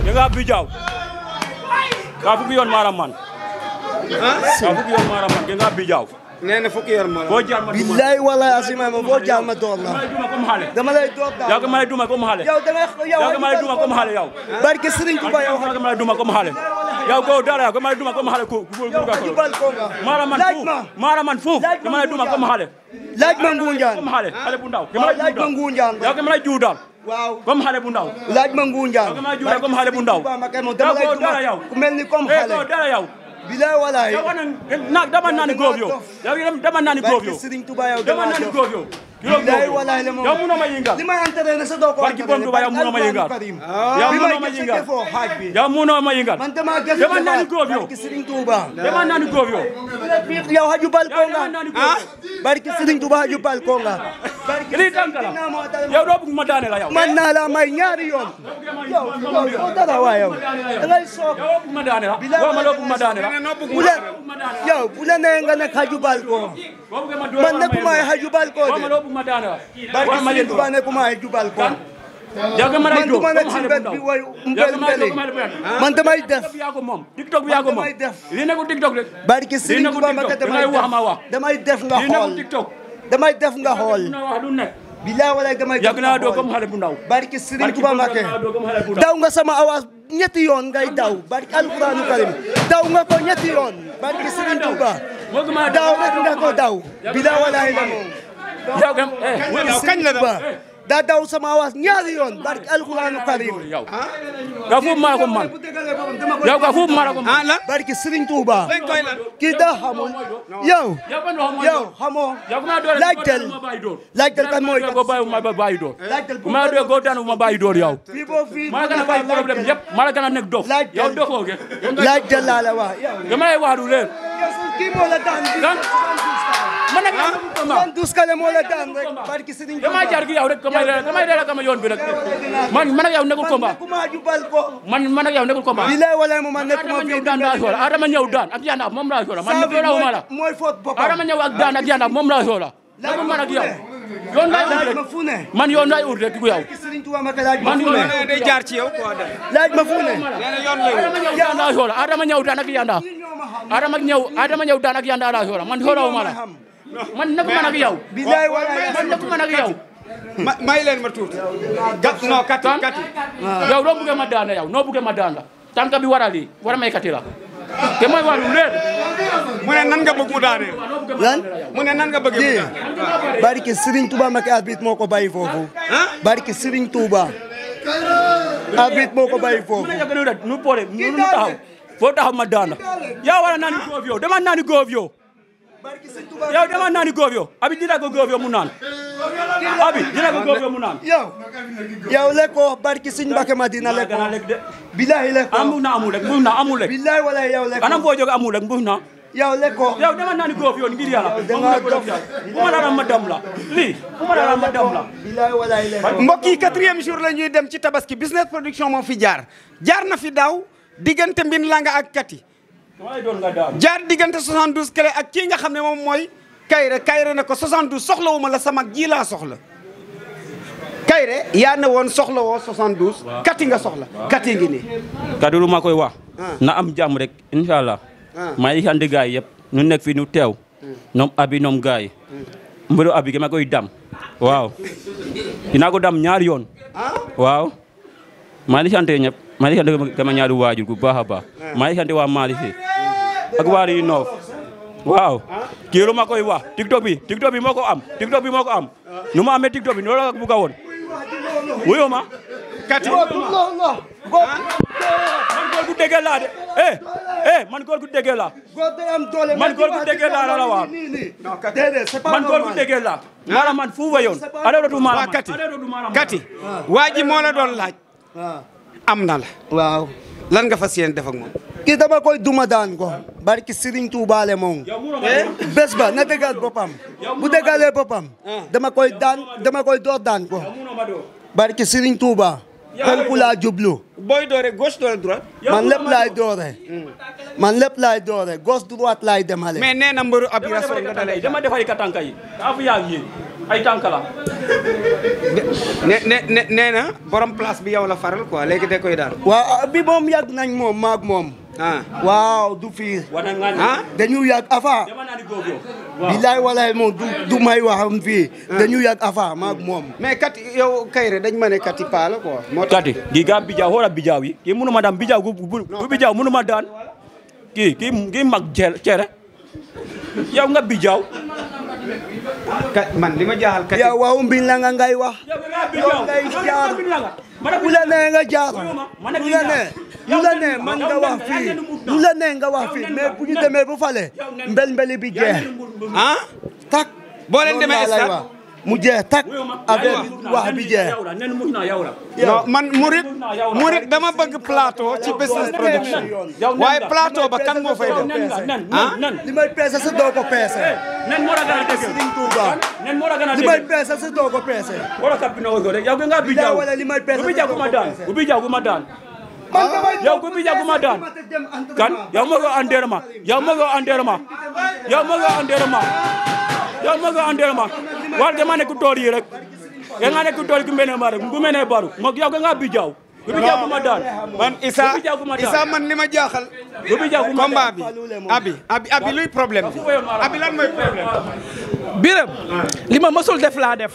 nga bijaaw ka fukki yoon maram man ka fukki yoon maram man nga bijaaw nee na fukki yoon maram boo jaar ma billahi wallahi asima ma boo jaar ma door la dama lay door daal yow nga may duma comme xale yow da nga yow nga may duma comme xale yow barke Serigne Touba yow nga may duma comme xale yow go dara yow nga may duma comme xale ku maram man fu nga may duma comme xale laaj ma Ngunjaan comme xale bu ndaw laaj ma Ngunjaan yow nga may juudal waaw comme xale bu ndaw laaj ma Ngunjaan yow nga may juudal comme xale bu ndaw dama lay duma ku mel ni comme xale yow dara yow bilaay walaay yow dama naan góob yow dama naan góob yow Serigne Touba yow dama naan góob yow bilaay walaay la moom yow mënoo ma yëngal li ma entraîné sa doo ko barki bon Touba yow mënoo ma yëngal yow mënoo ma yëngal yow mënoo ma yëngal man dama gëstu dama naan góob yow barki Serigne Touba dama naan góob yow yow haju bal ko nga barki Serigne Touba haju bal ko nga lii tànk la yow doo bëgg ma daane la yow man naa la may ñaari yoon yow dara waa yow da ngay soog yow bëgg ma daane la boo ma doo bëgg ma daane la yow bu la nee nga nekk haju bal ko man nekkuma ay haju bal ko de ma daane la barki Serigne Touba nekkuma ay haju bal ko yow nga mën a man du ma nekk si mbedd bi way mbel mbeli man damay def yaa ko moom TikTok bi yaa ko moom damay def lii nekkul TikTok rek barki Serigne Touba ma damay wax ma wax damay def nga lii nekkul xool TikTok damay def nga xool na wax lu nekk bilaay walaay damay def yàgg naa doo comme xale bu ndaw barki Serigne Touba Mbacké daw nga sama awaas ñetti yoon ngay daw barki alquranu karim daw nga ko ñetti yoon barki Serigne Touba daw rek nga ko daw bilaay walaay la moom kañ la daw daa daw sama awaas ñaari yoon barki alquranu karim yow ka fu ma ko man yow ka fu ma ko man barki Serigne Touba kii daa xamul yow xamoo laajtel kan mooy ko bayu ma bayu door ma do go daan ma bayu door yow ma gën a fay problème yëpp ma la gën a nekk dof yow dofoo ge laajtel laa la wax yow damay wax du leer kii moo la daan man nag man dus kale moo la daan rek barki Serigne dama jaar gi yow rek damay dela kama yoon bi rek man ak yow nekkul combat kuma jubal ko man ak yow nekkul combat bilaay walaay mo man nekkuma fi daan daa sola adama ñëw daan ak yanda moom laa sola man nekkul raw ma la mooy foot boppam adama ñëw ak daan ak yanda moom laa sola nekkul man ak yow yoon lay ut rek man yoon lay ut rek ku yow Serigne Touba ma laaj man yoon day jaar ci yow quoi laaj ma fu ne adama ñëw daan laa sola adama ñëw daan ak yanda adama ñëw daan ak yanda laa sola man sola ma la man nekkul man ak yow bilaay walaay man nekkul man ak yow may leen ma tuuti kati yow doo buggee ma daan la yow noo buggee ma daan la tànk bi war a lii war a may kati la te mooy wàllu leer mu ne nan nga bëgg mu daane lan mu ne nan nga bëgg mu daane barki Serigne Touba Mbacké arbitre moo ko bàyyi foofu barki Serigne Touba arbitre moo ko bàyyi foofu nu pole nu taxaw foo taxaw ma daan la yaa war a naani góof yow dama naani góof yow yow dama naani góof yow abi dina ko góof yow mu naan abi dina ko góof yow mu naan yow lekkoo barki Serigne Mbacké Madina lekkoo bilahi lekkoo amul rek mbuus na amul rek bilahi walaay yow lekkoo anam foo jóge amul rek mbuus na yow lekkoo yow dama naani góof yow ngir yàlla bu ma dara ma dam la lii bu ma dara ma dam la bilahi walaay lekkoo mbokk yi 4e jour la ñuy dem ci tabaski business production moo fi jaar na fi daaw diggante mbin langa ak kati jaar diggante 72 clé ak kii nga xam ne moom mooy Kayre ne ko 72 soxlawuma la sama ji laa soxla Kayre yaa ne woon soxla woo 72 kati nga soxla kati ngi nii kaddu ma koy wax na am jàmm rek inshallah maa ngi sant gaay yëpp ñu nekk fi ñu teew ñoom abi ñoom gaay mbëru abi gi ma koy dam waaw dinaa ko dam ñaari yoon waaw maa ngi sant ñëpp maa ngi sant sama ñaari waajur bu baax a baax maa ngi sant waa Mali fi ak waa yi noof waaw kii lu ma koy wax TikTok bi moo ko am nu ma amee TikTok bi loolu la bu ko woon wuyo ma kati man góor gu dégg laa de man góor gu dégg laa man góor gu dégg laa la wax man góor gu dégg laa maanaam man fu wayoon ale dootu maanaam kati waa ji moo la doon laaj am na la waaw lan nga fas yéene def ak moom kii dama koy duma daan ko barki Serigne Touba le moom bés ba na dëggal boppam bu dëggalee boppam dama koy door daan ko barki Serigne Touba konku laa jublu booy doore gauche doole droite man lépp laay doore gauche droite laay demale mais nee na mbëru abi rasool nga dalay dama defari katanka yi afu yaa yi ay tànk la. nee na borom place bi yow la faral quoi léegi da koy daan. waaw bi moom yàgg nañ moom maag moom. waaw du fii. dañu yàgg afa. bilaay walaay moom du may waxam fii. dañu yàgg afa maag moom. mais kat yow Kairé dañ ma ne kati paa la quoi. moo tax kati gi ga bijaaw xoolal bijaaw yi kii mënu ma daan bijaaw bu bijaaw mënu ma daan kii mag cere yow nga bijaaw. man li ma jaaxal kati. yow waaw mbiñ la nga ngay wax. yow ngay jaar bu la nee nga jaar lu la nee man nga wax fii lu la nee nga wax fii mais bu ñu demee bu fale mbel-mbeli bi jeex. tak boo leen demee stade mu jeex tak affaire bi wax bi jeex. non man Murit dama bëgg plateau ci business production waaye plateau ba kan moo fay dem. li may peese sa doo ko peese. nen moo la gën a dégg Serigne Touba nen moo la gën a li dégg may peese sa doo ko peese. wala kap bi na ko rek yow nga bijaaw wala li may peese bu bijaaw gu ma daan bu bijaaw gu ma daan yow bu bijaaw gu ma daan kan yow ma ko entraînement yow ma ko entraînement yow ma ko entraînement yow ma ko entraînement war dama nekk tool yi rek nga nekk tool gi mene ma rek bu mene baru mo yow nga bijaaw bu bijaaw gu ma daan man Issa man li ma jaaxal bu bijaaw gu ma combat bi abi luy problème bi abi lan mooy problème Biram li ma mësul def laa def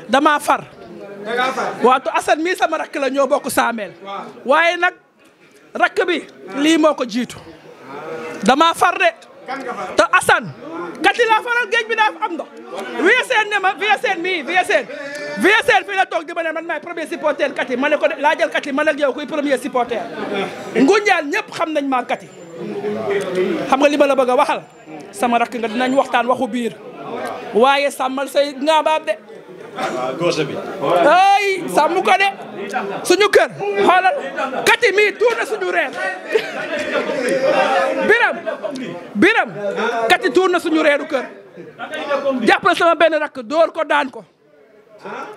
dama far waaw to Assane mii sama rakk la ñoo bokk saameel waaye nag rakk bi lii moo ko jiitu dama far de te Assane kati laa faral géej bi daa am ndox VSN ne ma VSN fii la toog di ma ne man maay premier supporter kati ma ne ko laa jël kati man ak yow kuy premier supporter Ngunjaan ñëpp xam nañ maa kati xam nga li ma la bëgg a waxal sama rakk nga dinañ waxtaan waxu biir waaye sàmmal say ngaabaab de ay sàmm ko de suñu kër xoolal kati mii tuur na suñu reer biram kati tuur na suñu reeru kër jàppal sama benn rakk dóor ko daan ko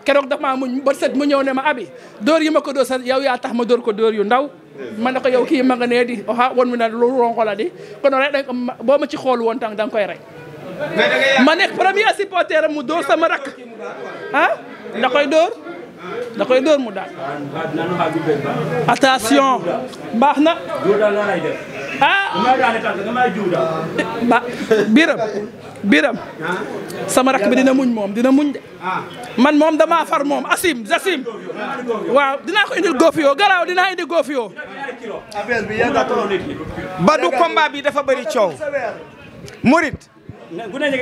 keroog dafa maa muñ ba set mu ñëw ne ma abi dóor yi ma ko dóor sa yow yaa tax ma dóor ko dóor yu ndaw man ne ko yow kii ma nga nee di waxa won mi na lu ronko la di kono rek dañ ko boo ma ci xool woon tàng da nga koy rey ma nekk premier supporter mu dóor sama rakk da koy dóor mu daal attention baax na biram sama rakk bi dina muñ moom dina muñ de man moom dama far moom Jasim waaw dinaa ko indil Gofio garaaw dinaa indi Gofio ba du combat bi dafa bëri coow Murit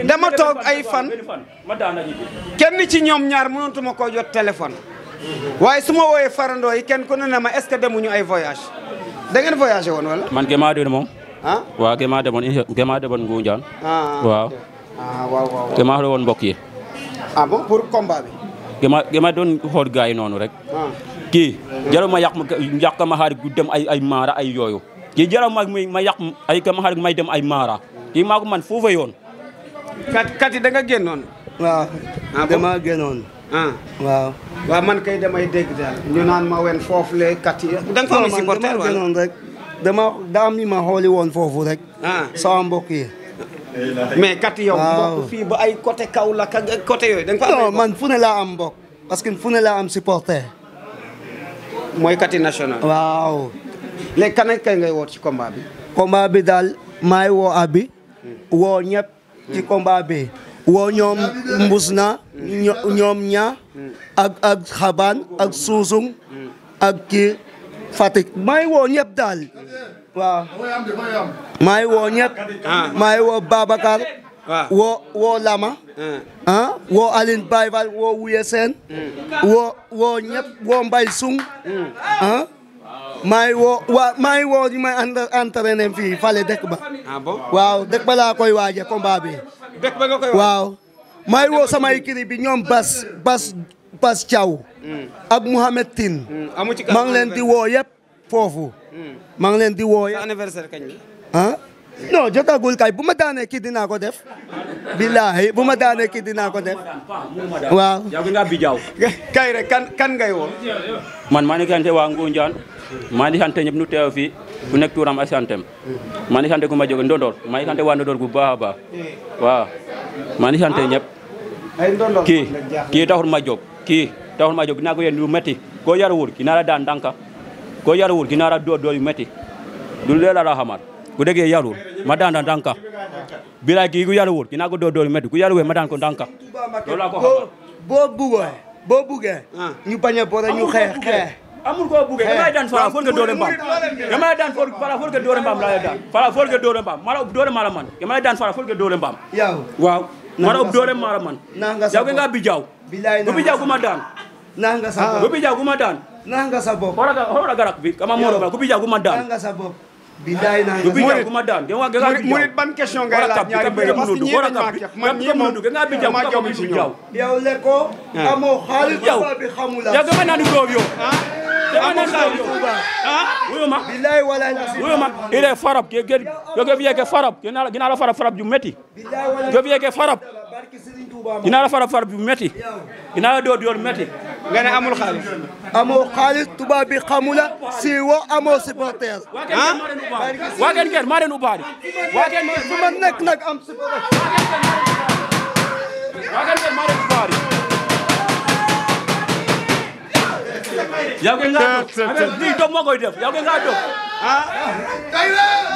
dama toog ay fan kenn ci ñoom ñaar mënatuma koo jot téléphone waaye su ma wooyee farandoo yi kenn ku ne na ma est-ce que demuñu ay voyage da ngeen voyagé woon wala. man Géma de moom. waaw Géma demoon Ngunjaan. waaw. waaw. Géma la woon mbokk yi. bon pour combat bi. Géma doon xool gars yi noonu rek. kii jarul ma yàq ma xaar gu dem ay maara ay yooyu kii jarul ma yàq ay ma xaar may dem ay maara kii maa ko man foofa yoon. kati da nga génnoon. waaw dama génnoon. waaw man kay damay dégg daal ñu naan ma wen foofu le kati da nga fa am supporter dama génnoon rek daa mi ma xooli woon foofu rek. sama mbokk yi. mais kati yow. mbokk fii ba ay côté Kaolack ak côté yooyu da nga fa am. non man fu ne laa am mbokk parce que fu ne laa am supporter. mooy kati national. waaw. léegi kan ak kay ngay woot ci combat bi. combat bi daal maay woo abi woo ñëpp ci combat bi woo ñoom Mbusna ñoom ña ak xaban ak suusung ak kii Fatick maay woo ñëpp daal waaw maay woo ñëpp maay woo Babacar woo Lama woo Aline Baye Fall woo Wuye Sène woo ñëpp woo Mbay Sung maay woo di may entraîné fii fale dëkk ba. waaw dëkk ba laa koy waaje combat bi. dëkk ba nga koy waaje waaw. maay woo sama équipe bi ñoom Bas Thiaw. ak Mouhamed Tine. maa ngi leen di woo yëpp foofu. maa ngi leen di woo yëpp. sa anniversaire kañ la. non jotagul kay bu ma daanee kii dinaa ko def. billahi bu ma daanee kii dinaa ko def. waaw. yow nga bijaaw. Kairé kan ngay woo. man maa ngi sant waa Ngunjaan. maa ngi sant ñëpp nu teew fii ku nekk tuuram ak santam maa ngi sant ku ma jóge Ndondor maa ngi sant waa Ndondor bu baax a baax waaw maa ngi sant ñëpp ay ndondol kii taxul ma jóg kii taxul ma jóg dinaa ko yéen lu métti koo yaruwul ki naa la daan ndànka koo yaruwul ki naa la door yu métti du lee la xamal ku déggee yarul ma daan la ndànka bilaay kii ku yaruwul ki naa ko door yu métti ku yaruwul ma daan ko ndànka loolu laa ko xamal boo buggee ñu bañ a boole ñu xeex amul koo buggee damay daan fara foog nga doole mbaam damay daan fara foog nga doole mbaam laa daan fara foog nga doole mbaam mala ub doole mala man damay daan fara foog nga doole mbaam yow waaw mala ub doole mala man yow nga bijaaw bu bijaaw ku ma daan naa nga sa bopp bu bijaaw ku ma daan naa nga sa bopp xoolal garak bi kama mooro ba ku bijaaw ku ma daan naa nga sa bopp bilaay naa bu bijaaw ku ma daan murit ban question ngay laaj ñaari bëri parce que ñi man ñi moom nga bijaaw ma jom ci ñoom yow le ko amoo xaalis bi xamula yow dama naan góob yow wuyuma bilaay wala wuyuma il est farab ke ge ke farab gina la farab ju metti ke farab gina la farab ju metti gina la do metti nga ne amul xaalis amoo xaalis tubaab bi xamula si wo amoo supporter wagen ker ma den ubari wagen fu ma nekk nag am supporter wagen ker ma den ubari yow nga dof lii dof moo koy def yow nga dof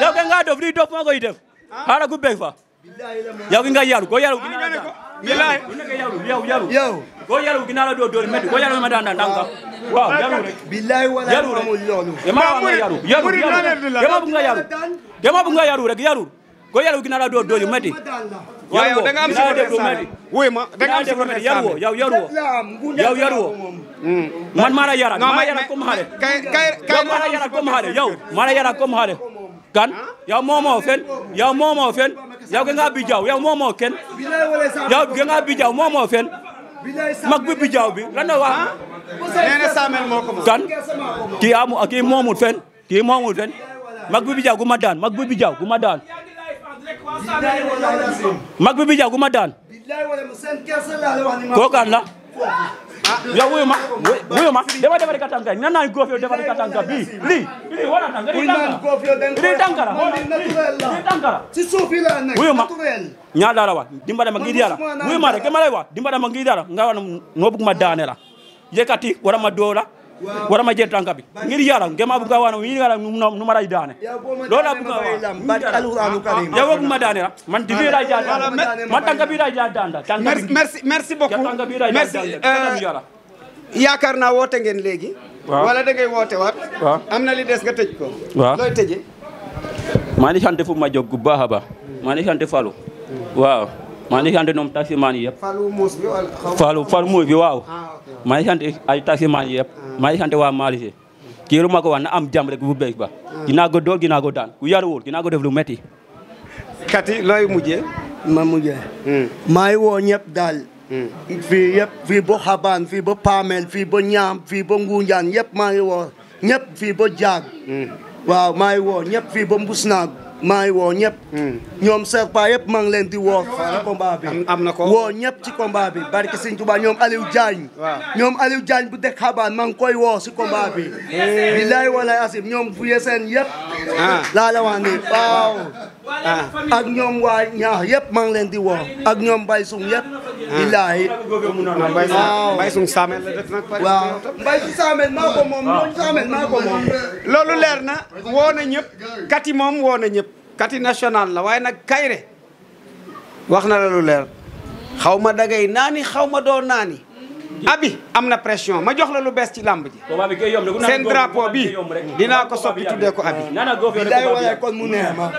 yow nga dof lii dof moo koy def xaaral ku bég fa yow nga yaru ko yaru gina la bilaay yow ko yaru gina la do metti ko yaru ma daan ndànka waaw yaru rek bilaay wala amul loolu dama bu nga yaru rek yaru ko yaru gina la do metti waaw yow da nga am supporter wuy ma da nga am supporter yow yaru man maa la yara comme xale yow maa la yara comme xale yow maa la yara comme xale kan yow moomoo fen yow nga bijaaw yow moomoo ken yow nga bijaaw moomoo fen mag bi bijaaw bi lan la wax nee na Samel moo ko kan kii moomul fen mag bi bijaaw gu ma daan mag bi bijaaw gu ma daan mag bi bijaaw gu ma daan koo kan la yow wuyu ma dama defari katanka nan naa goof yow defari katanka bi lii wala tanga lii tankara ci suuf yi la nekk wuyu ma ñaa dara wa dimbale ma ngir yàlla wuyu ma rek ma lay wax dimbale ma ngir yàlla nga wax no bugg ma daane la yëkkati wara ma doola wara ma jël tànka bi ngir yàlla ngema bugg a wax ngir yàlla nu ma lay daane loolu la bugg a wax yow bugg ma daane la man di lay jaar man tànka bi lay jaar daan merci beaucoup merci yaakaar naa woote ngeen léegi wala da ngay woote waat am na li des nga tëj ko looy tëjee maa ngi sant fu ma jóg bu baax a baax maa ngi sant Fallou waaw maa ngi sant ñoom taximaan yi yëpp Fallou muus bi wala Fallou muus bi waaw maa ngi sant ay taximaan yi yëpp maa ngi sant waa Malick kii lu ma ko wax na am jàmm rek bu beeg ba dinaa ko dool dinaa ko daan ku yaruwul dinaa ko def lu metti kati looy mujjee ma mujjee maa ngi woo ñëpp daal fii yëpp fii ba xabaan fii ba Pamel fii ba ñaam fii ba Ngunjaan yëpp maa ngi woo ñëpp fii ba jaag waaw maa ngi woo ñëpp fii ba Mbusnaag maa ngi woo ñëpp ñoom Serpa yëpp maa ngi leen di woo ci combat bi am na ko woo ñëpp ci combat bi barke Sëñ Tuubaa ñoom Aliou Diagne bu dëkk xabaan maa ngi koy woo ci combat bi bilaay walaay asim ñoom fu yeseen yëpp laa la wax ni waaw ak ñoom waa ñaax yëpp maa ngi leen di woo ak ñoom Mbaye Sung yëpp bilaay waaw Mbaye Sung Samel la def nag waaw Mbaye Sung Samel maa ko moom loolu leer na woo na ñëpp kati moom woo na ñëpp kati national la waaye nag Kairé wax na la lu leer xaw ma dagay naani xaw ma doo naani abi am na pression ma jox la lu bees ci làmb ji seen drapeau bi dinaa ko soppi tuddee ko abi bilaay walaay kon mu neex ma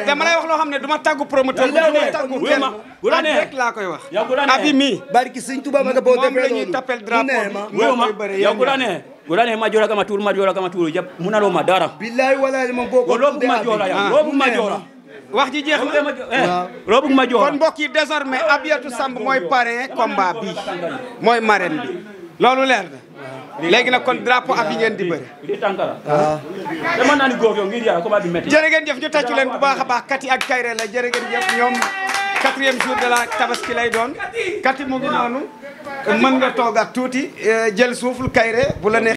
dama lay wax loo xam ne du ma tàggu promoteur bu la neex rek laa koy wax abi mii barki Sëñ Tuubaa ma boo moom la ñuy tappel drapeau bi moo koy bëre yow bu la neex ma joola kama tuuru yëpp munaloo ma dara bilaay walaay moom boo ko loo ma joola yow loo ma joola wax ji jeex na loo bëgg ma jox kon mbokk yi désormais Abiatou Samb mooy parrain combat bi mooy marraine bi loolu leer na léegi nag kon drapeau abi ngeen di bëri di tànkara dama naa ni góor yow ngir yàlla combat bi métti jërë ngeen jëf ñu tàccu leen bu baax a baax Kati ak Kairé la jërë ngeen jëf ñoom 4e jour de la tabaski lay doon Kati mu ngi noonu mën nga toog ak tuuti jël suuful Kairé bu la neex